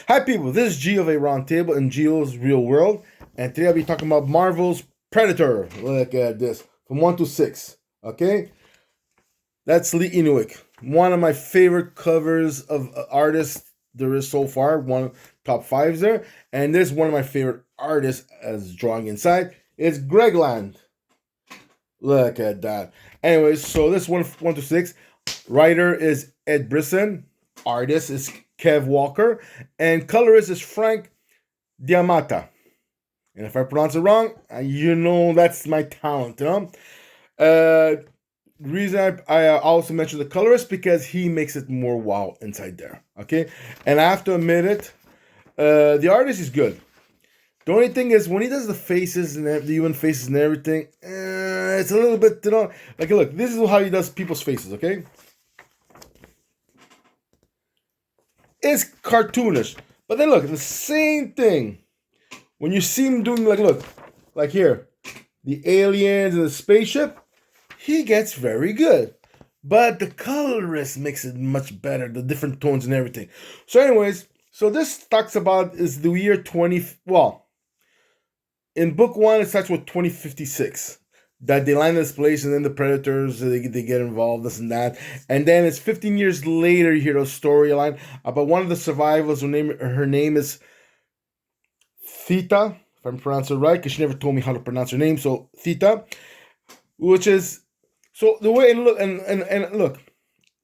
Hi, people. This is Gio of Aroundtable in Gio's Real World, and today I'll be talking about Marvel's Predator. Look at this from 1 to 6. Okay, that's Lee Inuik, one of my favorite covers of artists there is so far. One top fives there, and this is one of my favorite artists as drawing inside. It's Greg Land. Look at that. Anyways, so this 1 to 6. Writer is Ed Brisson. Artist is Kev Walker. And colorist is Frank Diamata. And if I pronounce it wrong, you know that's my talent, you know? Reason I also mentioned the colorist because he makes it more wow inside there, okay? And I have to admit it, the artist is good. The only thing is when he does the faces and the human faces and everything, it's a little bit, you know, like look, this is how he does people's faces, okay? It's cartoonish, but then look, the same thing. When you see him doing look, like here, the aliens and the spaceship, he gets very good. But the colorist makes it much better, the different tones and everything. So anyways, so this talks about is the year 20, well, in book 1, it starts with 2056. That they land in this place and then the predators, they get involved, this and that. And then it's 15 years later, you hear a storyline about one of the survivors. Her name is Theta, if I'm pronouncing it right, because she never told me how to pronounce her name. So Theta, which is, so the way, and look, and look,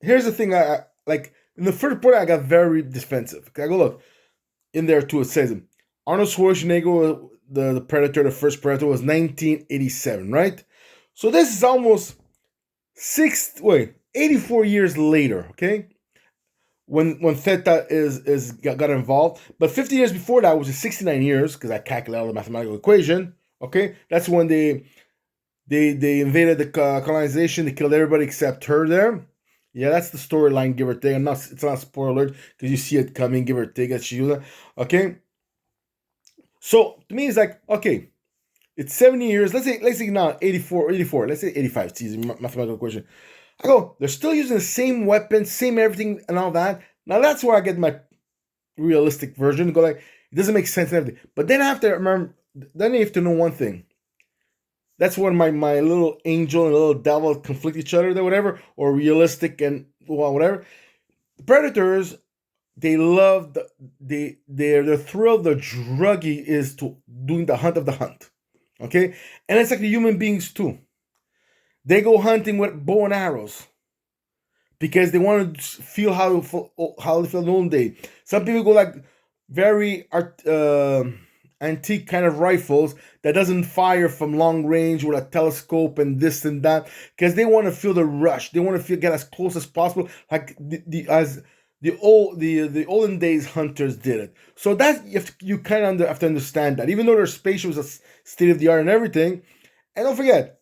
here's the thing, I like, in the first part, I got very defensive. I go, look, in there too, it says, Arnold Schwarzenegger, the Predator, the first Predator was 1987, right? So this is almost 84 years later, okay? When Theta got involved, but 50 years before that, which is 69 years, because I calculated the mathematical equation. Okay, that's when they invaded the colonization. They killed everybody except her there. Yeah, that's the storyline, give or take. It's not a spoiler because you see it coming, give or take. Okay. So to me, it's like, okay, it's 70 years. Let's say now 84. Let's say 85. It's easy mathematical question. I go, they're still using the same weapons, same everything, and all that. Now that's where I get my realistic version. Go like, it doesn't make sense and everything. But then I have to remember. Then you have to know one thing. That's when my little angel and little devil conflict each other, or whatever, or realistic and well, whatever. Predators, they love their thrill, the druggy is to doing the hunt of the hunt. Okay? And it's like the human beings too. They go hunting with bow and arrows because they want to feel how they feel in the old day. Some people go like very antique kind of rifles that doesn't fire from long range with a telescope and this and that because they want to feel the rush. They want to get as close as possible, like the olden days hunters did it. So that you kind of have to understand that, even though their spaceship was a state of the art and everything. And don't forget,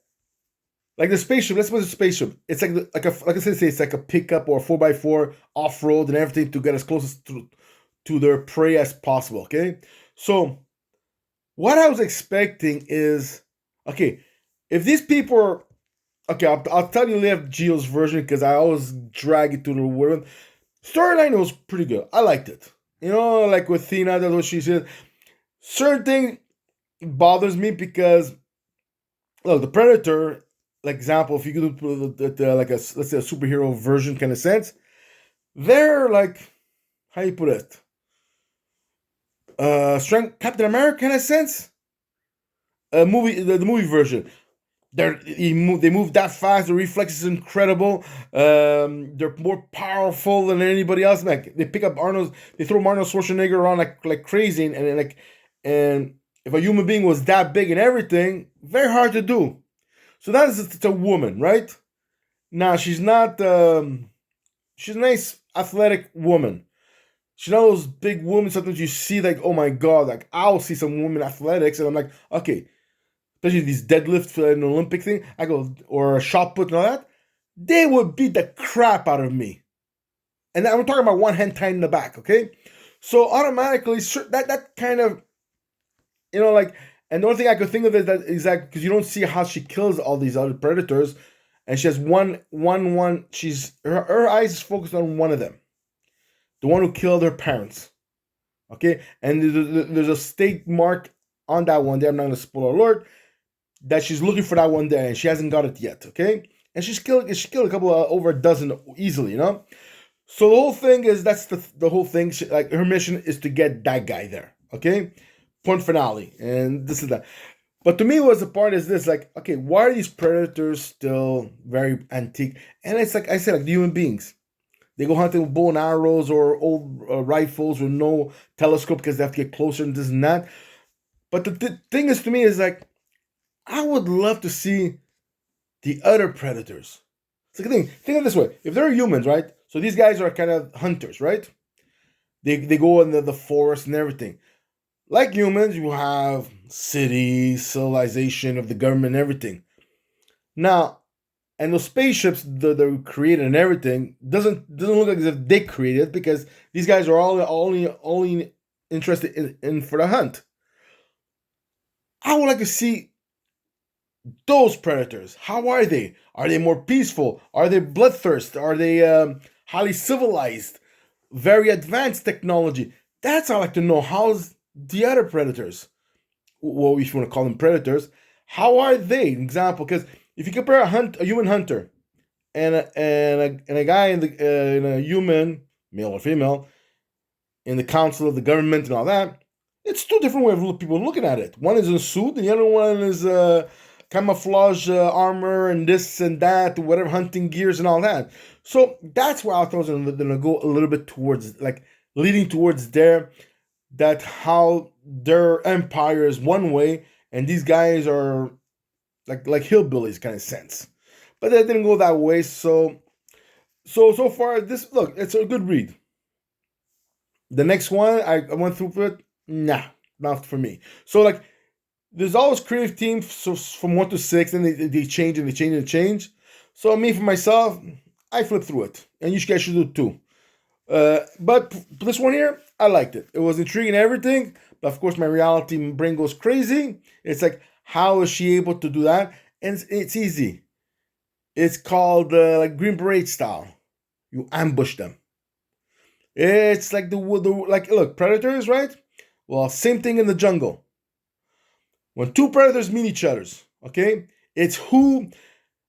like the spaceship. Let's put the spaceship. It's like I said, it's like a pickup or a 4x4 off road and everything to get as close as to their prey as possible. Okay, so what I was expecting is, okay, if these people are, okay, I'll tell you Lev Geo's version because I always drag it to the world. Storyline was pretty good. I liked it. You know, like with Thena, that's what she said. Certain thing bothers me because, look, the Predator, like example, if you could do like a, let's say a superhero version kind of sense, they're like, how you put it? Strength Captain America in a sense. The movie version. They move that fast. The reflex is incredible. They're more powerful than anybody else. Like they pick up Arnold, they throw Arnold Schwarzenegger around like crazy, and if a human being was that big and everything, very hard to do. So it's a woman, right? Now she's not. She's a nice athletic woman. She's not those big women. Sometimes you see like, oh my god, like I'll see some women athletics, and I'm like, okay, especially these deadlift an Olympic thing. I go or a shot put and all that. They would beat the crap out of me, and I'm talking about one hand tied in the back. Okay, so automatically that kind of, you know, like, and the only thing I could think of is that because you don't see how she kills all these other predators, and she has one. She's her eyes is focused on one of them, the one who killed her parents. Okay, and there's a stake mark on that one there. I'm not gonna spoil alert that she's looking for that one there, and she hasn't got it yet. Okay, and she killed a couple of over a dozen easily, you know. So the whole thing is that's the whole thing. Like her mission is to get that guy there. Okay, point finale, and this is that. But to me, was the part is this like, okay, why are these predators still very antique? And it's like I said, like the human beings. They go hunting with bow and arrows or old rifles with no telescope because they have to get closer and this and that. But the thing is, to me, is like I would love to see the other predators. It's like a thing. Think of it this way: if they're humans, right? So these guys are kind of hunters, right? They go in the forest and everything. Like humans, you have cities, civilization of the government, and everything. Now, and those spaceships that they're created and everything doesn't look like as if they created because these guys are all only interested in for the hunt. I would like to see those predators. How are they? Are they more peaceful? Are they bloodthirst? Are they highly civilized? Very advanced technology. That's how I like to know. How's the other predators? Well, if you want to call them predators, how are they? Example, because if you compare a human hunter and a guy in a human, male or female, in the council of the government and all that, it's two different ways of people looking at it. One is in a suit, and the other one is camouflage armor and this and that, whatever hunting gears and all that. So that's where I thought I was gonna go a little bit towards like leading towards there. That how their empire is one way, and these guys are like hillbillies kind of sense. But that didn't go that way. So far this look, it's a good read. The next one I went through it. Nah, not for me. So like there's always creative teams so from 1 to 6, and they change and they change and they change. So me for myself, I flip through it, and you guys should do it too. But this one here, I liked it. It was intriguing and everything, but of course my reality brain goes crazy. It's like, how is she able to do that? And it's easy. It's called like Green Beret style. You ambush them. It's like the like look predators, right? Well, same thing in the jungle. When two predators meet each other's, okay, it's who,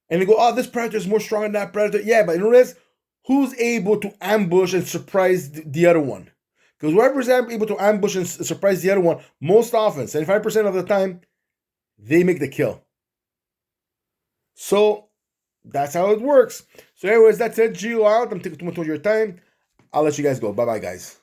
and they go, oh, this predator is more strong than that predator. Yeah, but you know this, who's able to ambush and surprise the other one? Because whoever's able to ambush and surprise the other one, most often, 75% of the time, they make the kill. So that's how it works. So, anyways, that's it. Geo out. I'm taking too much of your time. I'll let you guys go. Bye bye, guys.